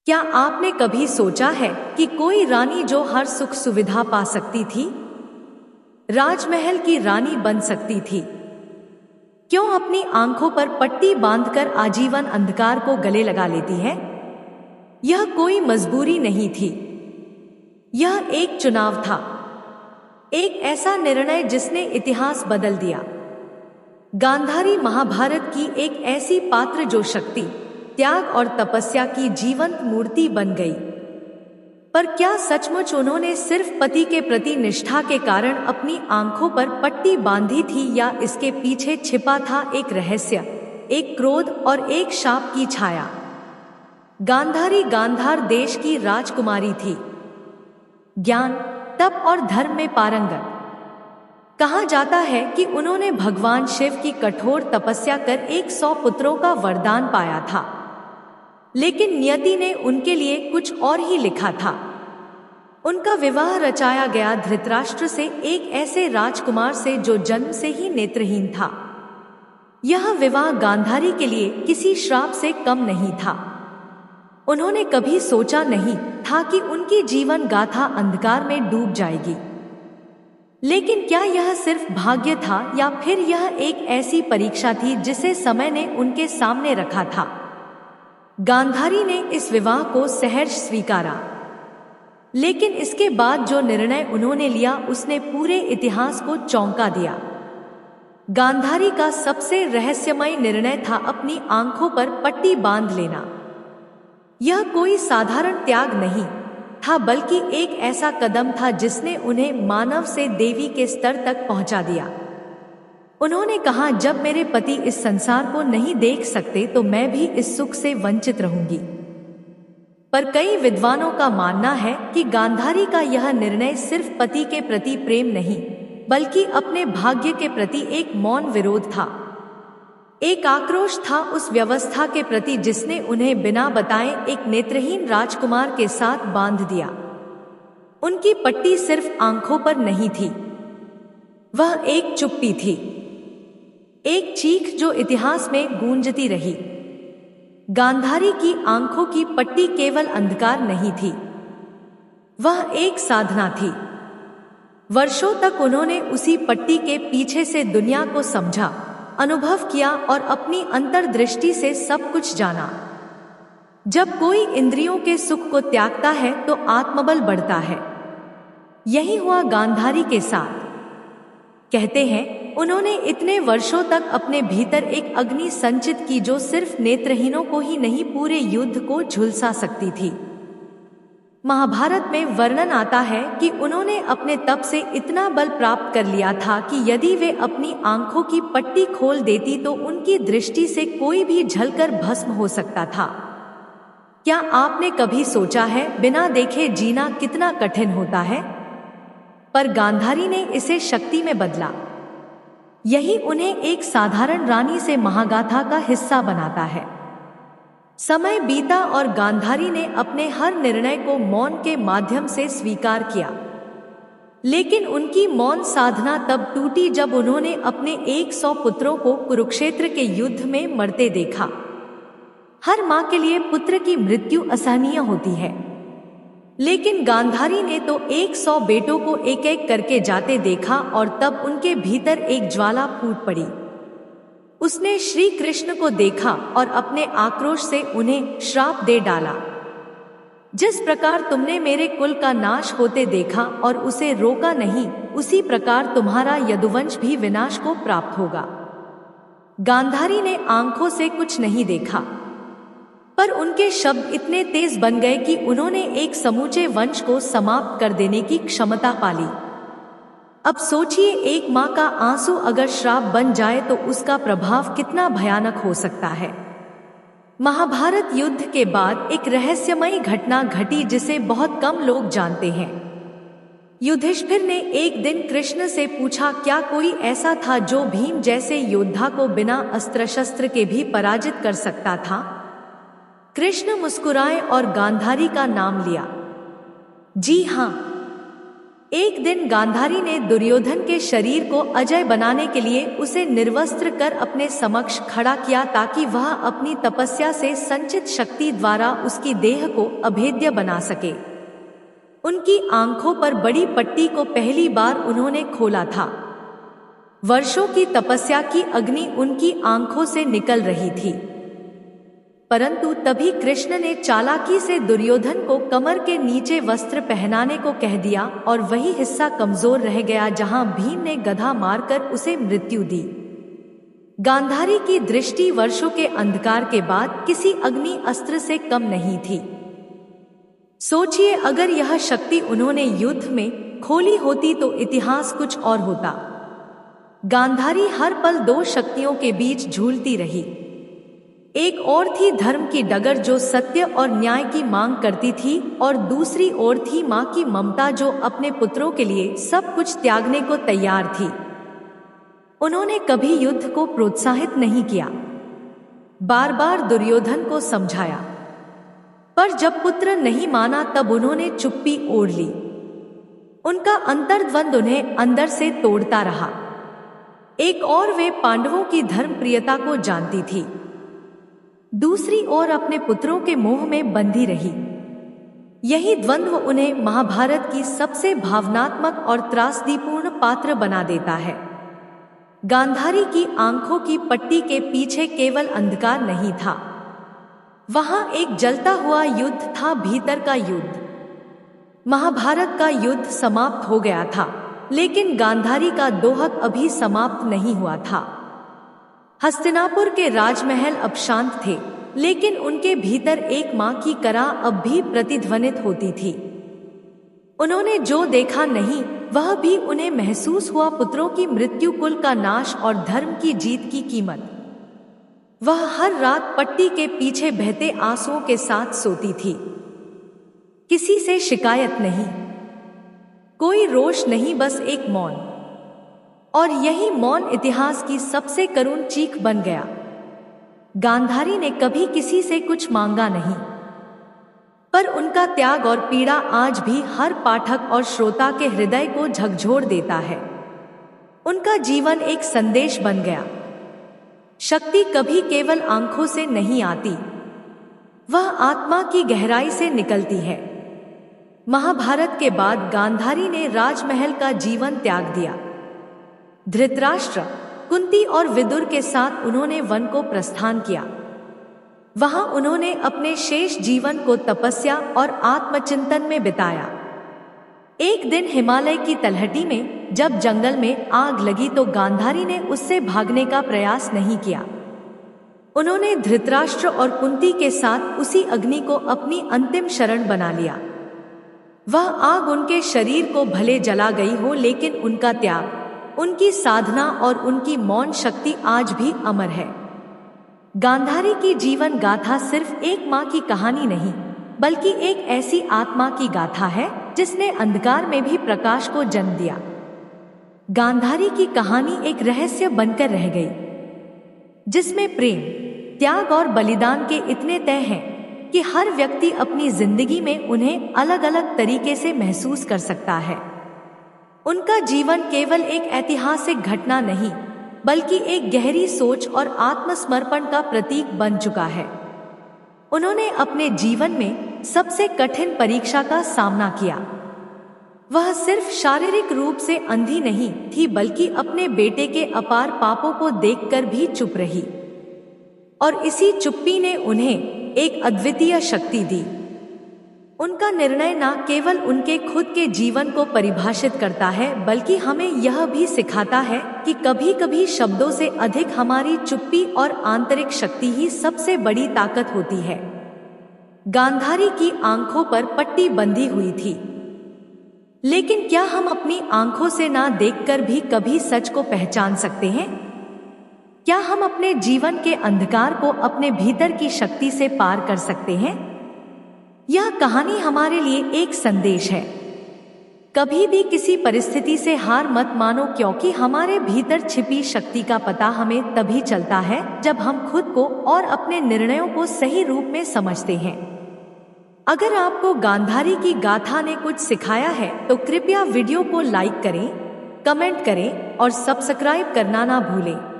क्या आपने कभी सोचा है कि कोई रानी जो हर सुख सुविधा पा सकती थी, राजमहल की रानी बन सकती थी, क्यों अपनी आंखों पर पट्टी बांधकर आजीवन अंधकार को गले लगा लेती है? यह कोई मजबूरी नहीं थी, यह एक चुनाव था, एक ऐसा निर्णय जिसने इतिहास बदल दिया। गांधारी महाभारत की एक ऐसी पात्र जो शक्ति, त्याग और तपस्या की जीवंत मूर्ति बन गई। पर क्या सचमुच उन्होंने सिर्फ पति के प्रति निष्ठा के कारण अपनी आंखों पर पट्टी बांधी थी, या इसके पीछे छिपा था एक रहस्य, एक क्रोध और एक शाप की छाया? गांधारी गांधार देश की राजकुमारी थी, ज्ञान, तप और धर्म में पारंगत। कहा जाता है कि उन्होंने भगवान शिव की कठोर तपस्या कर 100 पुत्रों का वरदान पाया था, लेकिन नियति ने उनके लिए कुछ और ही लिखा था। उनका विवाह रचाया गया धृतराष्ट्र से, एक ऐसे राजकुमार से जो जन्म से ही नेत्रहीन था। यह विवाह गांधारी के लिए किसी श्राप से कम नहीं था। उन्होंने कभी सोचा नहीं था कि उनकी जीवन गाथा अंधकार में डूब जाएगी। लेकिन क्या यह सिर्फ भाग्य था, या फिर यह एक ऐसी परीक्षा थी जिसे समय ने उनके सामने रखा था? गांधारी ने इस विवाह को सहर्ष स्वीकारा, लेकिन इसके बाद जो निर्णय उन्होंने लिया उसने पूरे इतिहास को चौंका दिया। गांधारी का सबसे रहस्यमय निर्णय था अपनी आंखों पर पट्टी बांध लेना। यह कोई साधारण त्याग नहीं था, बल्कि एक ऐसा कदम था जिसने उन्हें मानव से देवी के स्तर तक पहुंचा दिया। उन्होंने कहा, जब मेरे पति इस संसार को नहीं देख सकते तो मैं भी इस सुख से वंचित रहूंगी। पर कई विद्वानों का मानना है कि गांधारी का यह निर्णय सिर्फ पति के प्रति प्रेम नहीं, बल्कि अपने भाग्य के प्रति एक मौन विरोध था। एक आक्रोश था उस व्यवस्था के प्रति जिसने उन्हें बिना बताए एक नेत्रहीन राजकुमार के साथ बांध दिया। उनकी पट्टी सिर्फ आंखों पर नहीं थी, वह एक चुप्पी थी, एक चीख जो इतिहास में गूंजती रही। गांधारी की आंखों की पट्टी केवल अंधकार नहीं थी, वह एक साधना थी। वर्षों तक उन्होंने उसी पट्टी के पीछे से दुनिया को समझा, अनुभव किया और अपनी अंतर्दृष्टि से सब कुछ जाना। जब कोई इंद्रियों के सुख को त्यागता है तो आत्मबल बढ़ता है। यही हुआ गांधारी के साथ। कहते हैं, उन्होंने इतने वर्षों तक अपने भीतर एक अग्नि संचित की जो सिर्फ नेत्रहीनों को ही नहीं, पूरे युद्ध को झुलसा सकती थी। महाभारत में वर्णन आता है कि उन्होंने अपने तप से इतना बल प्राप्त कर लिया था कि यदि वे अपनी आंखों की पट्टी खोल देती तो उनकी दृष्टि से कोई भी झलकर भस्म हो सकता था। क्या आपने कभी सोचा है बिना देखे जीना कितना कठिन होता है? पर गांधारी ने इसे शक्ति में बदला। यही उन्हें एक साधारण रानी से महागाथा का हिस्सा बनाता है। समय बीता और गांधारी ने अपने हर निर्णय को मौन के माध्यम से स्वीकार किया। लेकिन उनकी मौन साधना तब टूटी जब उन्होंने अपने 100 पुत्रों को कुरुक्षेत्र के युद्ध में मरते देखा। हर मां के लिए पुत्र की मृत्यु असहनीय होती है, लेकिन गांधारी ने तो 100 बेटों को एक एक करके जाते देखा और तब उनके भीतर एक ज्वाला फूट पड़ी। उसने श्री कृष्ण को देखा और अपने आक्रोश से उन्हें श्राप दे डाला। जिस प्रकार तुमने मेरे कुल का नाश होते देखा और उसे रोका नहीं, उसी प्रकार तुम्हारा यदुवंश भी विनाश को प्राप्त होगा। गांधारी ने आंखों से कुछ नहीं देखा, पर उनके शब्द इतने तेज बन गए कि उन्होंने एक समूचे वंश को समाप्त कर देने की क्षमता पाली। अब सोचिए, एक मां का आंसू अगर श्राप बन जाए तो उसका प्रभाव कितना भयानक हो सकता है। महाभारत युद्ध के बाद एक रहस्यमयी घटना घटी जिसे बहुत कम लोग जानते हैं। युधिष्ठिर ने एक दिन कृष्ण से पूछा, क्या कोई ऐसा था जो भीम जैसे योद्धा को बिना अस्त्र शस्त्र के भी पराजित कर सकता था? कृष्ण मुस्कुराए और गांधारी का नाम लिया। जी हां, एक दिन गांधारी ने दुर्योधन के शरीर को अजय बनाने के लिए उसे निर्वस्त्र कर अपने समक्ष खड़ा किया ताकि वह अपनी तपस्या से संचित शक्ति द्वारा उसकी देह को अभेद्य बना सके। उनकी आंखों पर बड़ी पट्टी को पहली बार उन्होंने खोला था। वर्षों की तपस्या की अग्नि उनकी आंखों से निकल रही थी, परंतु तभी कृष्ण ने चालाकी से दुर्योधन को कमर के नीचे वस्त्र पहनाने को कह दिया और वही हिस्सा कमजोर रह गया जहां भीम ने गधा मारकर उसे मृत्यु दी। गांधारी की दृष्टि वर्षों के अंधकार के बाद किसी अग्नि अस्त्र से कम नहीं थी। सोचिए, अगर यह शक्ति उन्होंने युद्ध में खोली होती तो इतिहास कुछ और होता। गांधारी हर पल दो शक्तियों के बीच झूलती रही। एक ओर थी धर्म की डगर जो सत्य और न्याय की मांग करती थी, और दूसरी ओर थी मां की ममता जो अपने पुत्रों के लिए सब कुछ त्यागने को तैयार थी। उन्होंने कभी युद्ध को प्रोत्साहित नहीं किया, बार बार दुर्योधन को समझाया, पर जब पुत्र नहीं माना तब उन्होंने चुप्पी ओढ़ ली। उनका अंतर्द्वंद उन्हें अंदर से तोड़ता रहा। एक ओर वे पांडवों की धर्मप्रियता को जानती थी, दूसरी ओर अपने पुत्रों के मोह में बंधी रही। यही द्वंद्व उन्हें महाभारत की सबसे भावनात्मक और त्रासदीपूर्ण पात्र बना देता है। गांधारी की आंखों की पट्टी के पीछे केवल अंधकार नहीं था, वहां एक जलता हुआ युद्ध था, भीतर का युद्ध। महाभारत का युद्ध समाप्त हो गया था, लेकिन गांधारी का दोहक अभी समाप्त नहीं हुआ था। हस्तिनापुर के राजमहल अब शांत थे, लेकिन उनके भीतर एक मां की करा अब भी प्रतिध्वनित होती थी। उन्होंने जो देखा नहीं वह भी उन्हें महसूस हुआ, पुत्रों की मृत्यु, कुल का नाश और धर्म की जीत की कीमत। वह हर रात पट्टी के पीछे बहते आंसुओं के साथ सोती थी। किसी से शिकायत नहीं, कोई रोष नहीं, बस एक मौन। और यही मौन इतिहास की सबसे करुण चीख बन गया। गांधारी ने कभी किसी से कुछ मांगा नहीं, पर उनका त्याग और पीड़ा आज भी हर पाठक और श्रोता के हृदय को झकझोर देता है। उनका जीवन एक संदेश बन गया। शक्ति कभी केवल आंखों से नहीं आती, वह आत्मा की गहराई से निकलती है। महाभारत के बाद गांधारी ने राजमहल का जीवन त्याग दिया। धृतराष्ट्र, कुंती और विदुर के साथ उन्होंने वन को प्रस्थान किया। वहां उन्होंने अपने शेष जीवन को तपस्या और आत्मचिंतन में बिताया। एक दिन हिमालय की तलहटी में जब जंगल में आग लगी तो गांधारी ने उससे भागने का प्रयास नहीं किया। उन्होंने धृतराष्ट्र और कुंती के साथ उसी अग्नि को अपनी अंतिम शरण बना लिया। वह आग उनके शरीर को भले जला गई हो, लेकिन उनका त्याग, उनकी साधना और उनकी मौन शक्ति आज भी अमर है। गांधारी की जीवन गाथा सिर्फ एक मां की कहानी नहीं, बल्कि एक ऐसी आत्मा की गाथा है जिसने अंधकार में भी प्रकाश को जन्म दिया। गांधारी की कहानी एक रहस्य बनकर रह गई, जिसमें प्रेम, त्याग और बलिदान के इतने तय हैं कि हर व्यक्ति अपनी जिंदगी में उन्हें अलग अलग तरीके से महसूस कर सकता है। उनका जीवन केवल एक ऐतिहासिक घटना नहीं, बल्कि एक गहरी सोच और आत्मसमर्पण का प्रतीक बन चुका है। उन्होंने अपने जीवन में सबसे कठिन परीक्षा का सामना किया। वह सिर्फ शारीरिक रूप से अंधी नहीं थी, बल्कि अपने बेटे के अपार पापों को देखकर भी चुप रही, और इसी चुप्पी ने उन्हें एक अद्वितीय शक्ति दी। उनका निर्णय न केवल उनके खुद के जीवन को परिभाषित करता है, बल्कि हमें यह भी सिखाता है कि कभी कभी शब्दों से अधिक हमारी चुप्पी और आंतरिक शक्ति ही सबसे बड़ी ताकत होती है। गांधारी की आंखों पर पट्टी बंधी हुई थी, लेकिन क्या हम अपनी आंखों से ना देखकर भी कभी सच को पहचान सकते हैं? क्या हम अपने जीवन के अंधकार को अपने भीतर की शक्ति से पार कर सकते हैं? यह कहानी हमारे लिए एक संदेश है। कभी भी किसी परिस्थिति से हार मत मानो, क्योंकि हमारे भीतर छिपी शक्ति का पता हमें तभी चलता है जब हम खुद को और अपने निर्णयों को सही रूप में समझते हैं। अगर आपको गांधारी की गाथा ने कुछ सिखाया है तो कृपया वीडियो को लाइक करें, कमेंट करें और सब्सक्राइब करना ना भूलें।